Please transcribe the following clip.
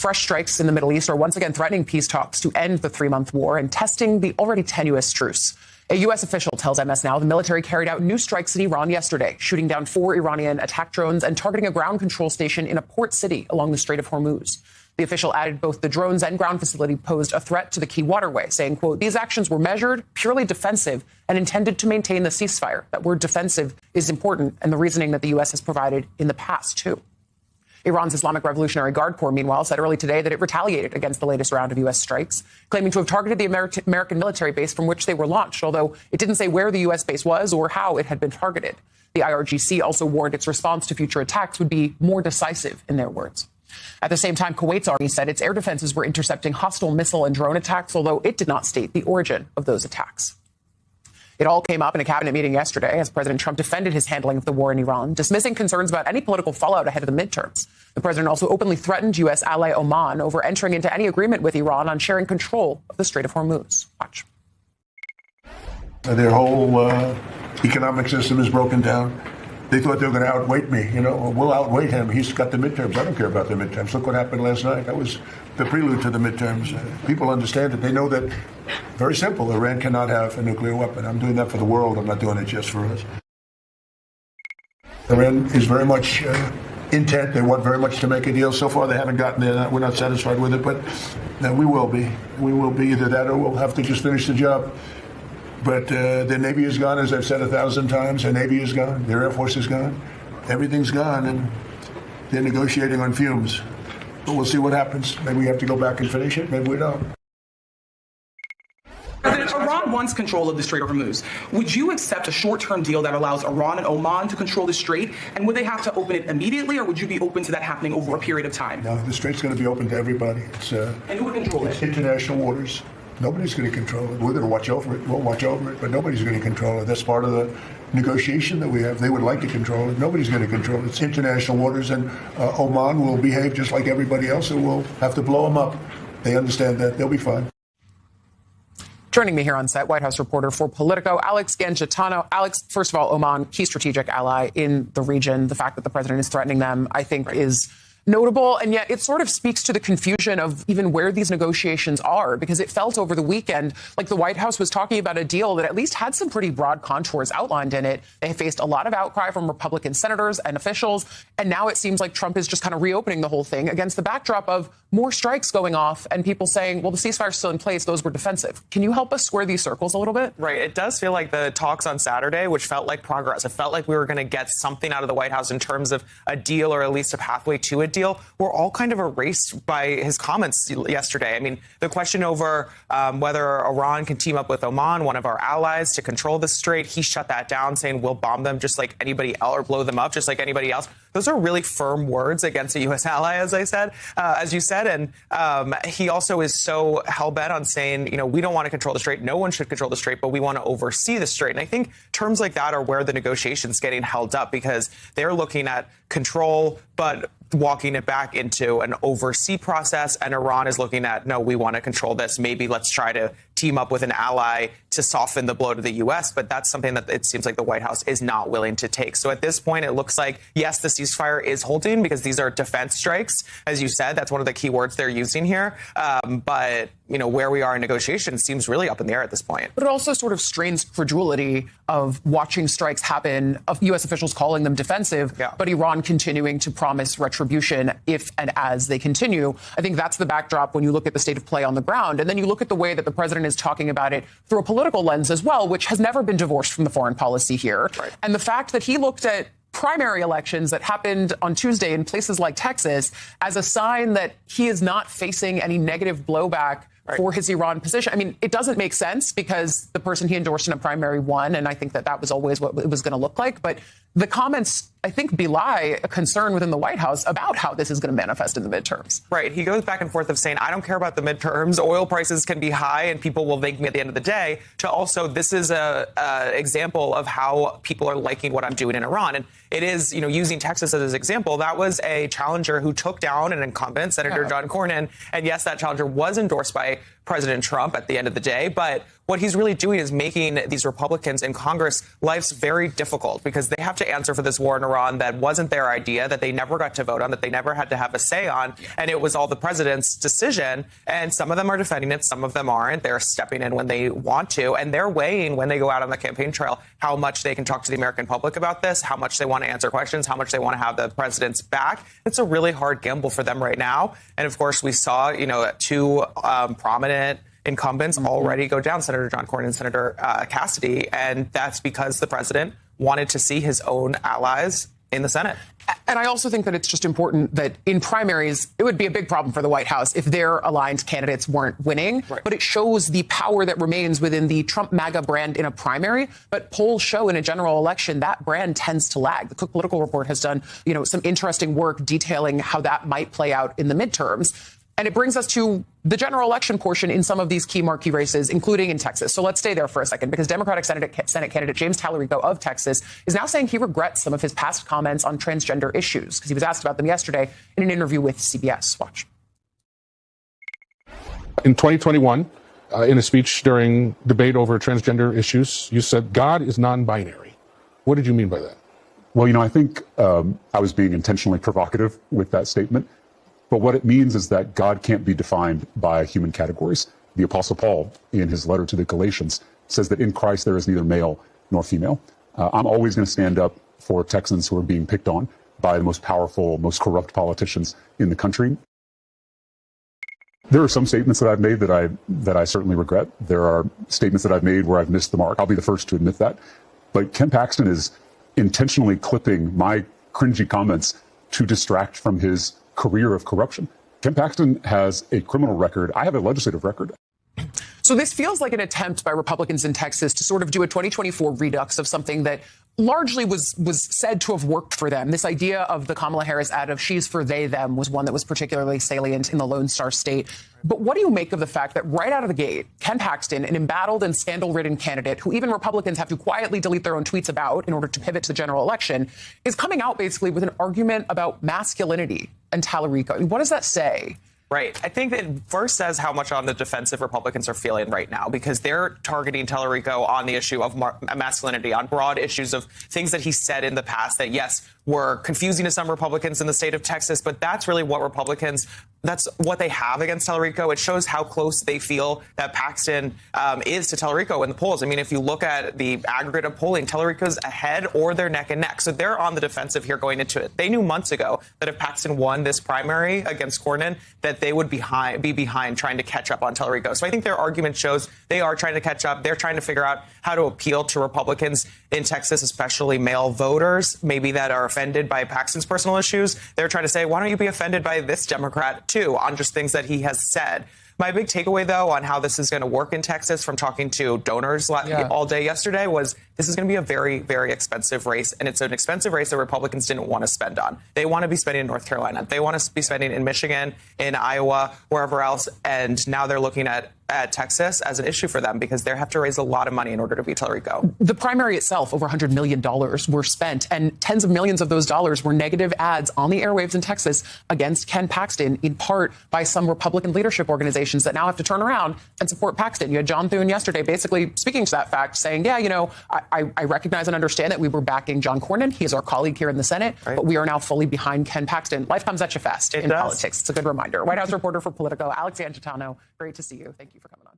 Fresh strikes in the Middle East are once again threatening peace talks to end the 3-month war and testing the already tenuous truce. A U.S. official tells MS Now the military carried out new strikes in Iran yesterday, shooting down 4 Iranian attack drones and targeting a ground control station in a port city along the Strait of Hormuz. The official added both the drones and ground facility posed a threat to the key waterway, saying, quote, "These actions were measured, purely defensive, and intended to maintain the ceasefire." That word defensive is important, and the reasoning that the U.S. has provided in the past, too. Iran's Islamic Revolutionary Guard Corps, meanwhile, said early today that it retaliated against the latest round of U.S. strikes, claiming to have targeted the American military base from which they were launched, although it didn't say where the U.S. base was or how it had been targeted. The IRGC also warned its response to future attacks would be more decisive, in their words. At the same time, Kuwait's army said its air defenses were intercepting hostile missile and drone attacks, although it did not state the origin of those attacks. It all came up in a cabinet meeting yesterday as President Trump defended his handling of the war in Iran, dismissing concerns about any political fallout ahead of the midterms. The president also openly threatened U.S. ally Oman over entering into any agreement with Iran on sharing control of the Strait of Hormuz. Watch. Their whole economic system is broken down. They thought they were going to outweight me. You know, we'll outweight him. He's got the midterms. I don't care about the midterms. Look what happened last night. That was the prelude to the midterms. People understand it. They know that, very simple, Iran cannot have a nuclear weapon. I'm doing that for the world. I'm not doing it just for us. Iran is very much intent. They want very much to make a deal. So far, they haven't gotten there. We're not satisfied with it, but we will be. We will be either that or we'll have to just finish the job. But their Navy is gone, as I've said 1,000 times. Their Navy is gone. Their Air Force is gone. Everything's gone, and they're negotiating on fumes. But we'll see what happens. Maybe we have to go back and finish it. Maybe we don't. President, Iran wants control of the Strait of Hormuz. Would you accept a short-term deal that allows Iran and Oman to control the strait? And would they have to open it immediately, or would you be open to that happening over a period of time? No, the strait's going to be open to everybody. And who would control it? International waters. Nobody's going to control it. We're going to watch over it. We'll watch over it, but nobody's going to control it. That's part of the negotiation that we have. They would like to control it. Nobody's going to control it. It's international waters, and Oman will behave just like everybody else, and we'll have to blow them up. They understand that. They'll be fine. Joining me here on set, White House reporter for Politico, Alex Gangitano. Alex, first of all, Oman, key strategic ally in the region. The fact that the president is threatening them, I think, is notable, and yet it sort of speaks to the confusion of even where these negotiations are, because it felt over the weekend like the White House was talking about a deal that at least had some pretty broad contours outlined in it. They faced a lot of outcry from Republican senators and officials, and now it seems like Trump is just kind of reopening the whole thing against the backdrop of more strikes going off and people saying, well, the ceasefire's still in place, those were defensive. Can you help us square these circles a little bit? Right. It does feel like the talks on Saturday, which felt like progress, it felt like we were going to get something out of the White House in terms of a deal or at least a pathway to a deal, were all kind of erased by his comments yesterday. I mean, the question over whether Iran can team up with Oman, one of our allies, to control the strait, he shut that down, saying we'll bomb them just like anybody else or blow them up just like anybody else. Those are really firm words against a U.S. ally, as you said. And he also is so hell-bent on saying, you know, we don't want to control the strait. No one should control the strait, but we want to oversee the strait. And I think terms like that are where the negotiations getting held up, because they're looking at control, but walking it back into an oversee process. And Iran is looking at, no, we want to control this. Maybe let's try to team up with an ally to soften the blow to the U.S. But that's something that it seems like the White House is not willing to take. So at this point, it looks like, yes, the ceasefire is holding because these are defense strikes. As you said, that's one of the key words they're using here. But, you know, where we are in negotiations seems really up in the air at this point. But it also sort of strains credulity of watching strikes happen, of U.S. officials calling them defensive, but Iran continuing to promise retribution if and as they continue. I think that's the backdrop when you look at the state of play on the ground. And then you look at the way that the president is talking about it through a political lens as well, which has never been divorced from the foreign policy here. Right. And the fact that he looked at primary elections that happened on Tuesday in places like Texas as a sign that he is not facing any negative blowback for his Iran position. I mean, it doesn't make sense because the person he endorsed in a primary won, and I think that that was always what it was going to look like. But the comments, I think, belie a concern within the White House about how this is going to manifest in the midterms. Right. He goes back and forth of saying, I don't care about the midterms. Oil prices can be high and people will thank me at the end of the day, to also, this is a example of how people are liking what I'm doing in Iran. And it is, you know, using Texas as an example, that was a challenger who took down an incumbent, Senator John Cornyn. And yes, that challenger was endorsed by President Trump at the end of the day. But what he's really doing is making these Republicans in Congress lives very difficult because they have to answer for this war in Iran that wasn't their idea, that they never got to vote on, that they never had to have a say on. And it was all the president's decision. And some of them are defending it. Some of them aren't. They're stepping in when they want to. And they're weighing when they go out on the campaign trail how much they can talk to the American public about this, how much they want to answer questions, how much they want to have the president's back. It's a really hard gamble for them right now. And of course, we saw, two prominent incumbents already go down, Senator John Cornyn and Senator Cassidy. And that's because the president wanted to see his own allies in the Senate. And I also think that it's just important that in primaries, it would be a big problem for the White House if their aligned candidates weren't winning. Right. But it shows the power that remains within the Trump MAGA brand in a primary. But polls show in a general election that brand tends to lag. The Cook Political Report has done, some interesting work detailing how that might play out in the midterms. And it brings us to the general election portion in some of these key marquee races, including in Texas. So let's stay there for a second, because Democratic Senate candidate James Tallarico of Texas is now saying he regrets some of his past comments on transgender issues because he was asked about them yesterday in an interview with CBS. Watch. In 2021, in a speech during debate over transgender issues, you said God is non-binary. What did you mean by that? Well, I think I was being intentionally provocative with that statement. But what it means is that God can't be defined by human categories. The Apostle Paul, in his letter to the Galatians, says that in Christ there is neither male nor female. I'm always going to stand up for Texans who are being picked on by the most powerful, most corrupt politicians in the country. There are some statements that I've made that I certainly regret. There are statements that I've made where I've missed the mark. I'll be the first to admit that. But Ken Paxton is intentionally clipping my cringy comments to distract from his career of corruption. Ken Paxton has a criminal record. I have a legislative record. So this feels like an attempt by Republicans in Texas to sort of do a 2024 redux of something that largely was said to have worked for them. This idea of the Kamala Harris ad of she's for they, them was one that was particularly salient in the Lone Star State. But what do you make of the fact that right out of the gate, Ken Paxton, an embattled and scandal-ridden candidate who even Republicans have to quietly delete their own tweets about in order to pivot to the general election, is coming out basically with an argument about masculinity and Tallarico? I mean, what does that say? Right. I think that first says how much on the defensive Republicans are feeling right now, because they're targeting Tallarico on the issue of masculinity, on broad issues of things that he said in the past that, yes, were confusing to some Republicans in the state of Texas. But that's really what that's what they have against Tallarico. It shows how close they feel that Paxton is to Tallarico in the polls. I mean, if you look at the aggregate of polling, Tallarico's ahead or they're neck and neck. So they're on the defensive here going into it. They knew months ago that if Paxton won this primary against Cornyn, that they would be behind trying to catch up on Tallarico. So I think their argument shows they are trying to catch up. They're trying to figure out how to appeal to Republicans in Texas, especially male voters, maybe that are offended by Paxton's personal issues. They're trying to say, why don't you be offended by this Democrat, too, on just things that he has said. My big takeaway, though, on how this is going to work in Texas from talking to donors all day yesterday was this is going to be a very, very expensive race. And it's an expensive race that Republicans didn't want to spend on. They want to be spending in North Carolina. They want to be spending in Michigan, in Iowa, wherever else. And now they're looking at Texas as an issue for them because they have to raise a lot of money in order to beat Tallarico. The primary itself, over $100 million were spent, and tens of millions of those dollars were negative ads on the airwaves in Texas against Ken Paxton, in part by some Republican leadership organizations that now have to turn around and support Paxton. You had John Thune yesterday basically speaking to that fact, saying, yeah, I recognize and understand that we were backing John Cornyn. He's our colleague here in the Senate, right, but we are now fully behind Ken Paxton. Life comes at you fast in politics. It's a good reminder. White House reporter for Politico, Alex Angitano, great to see you. Thank you for coming on.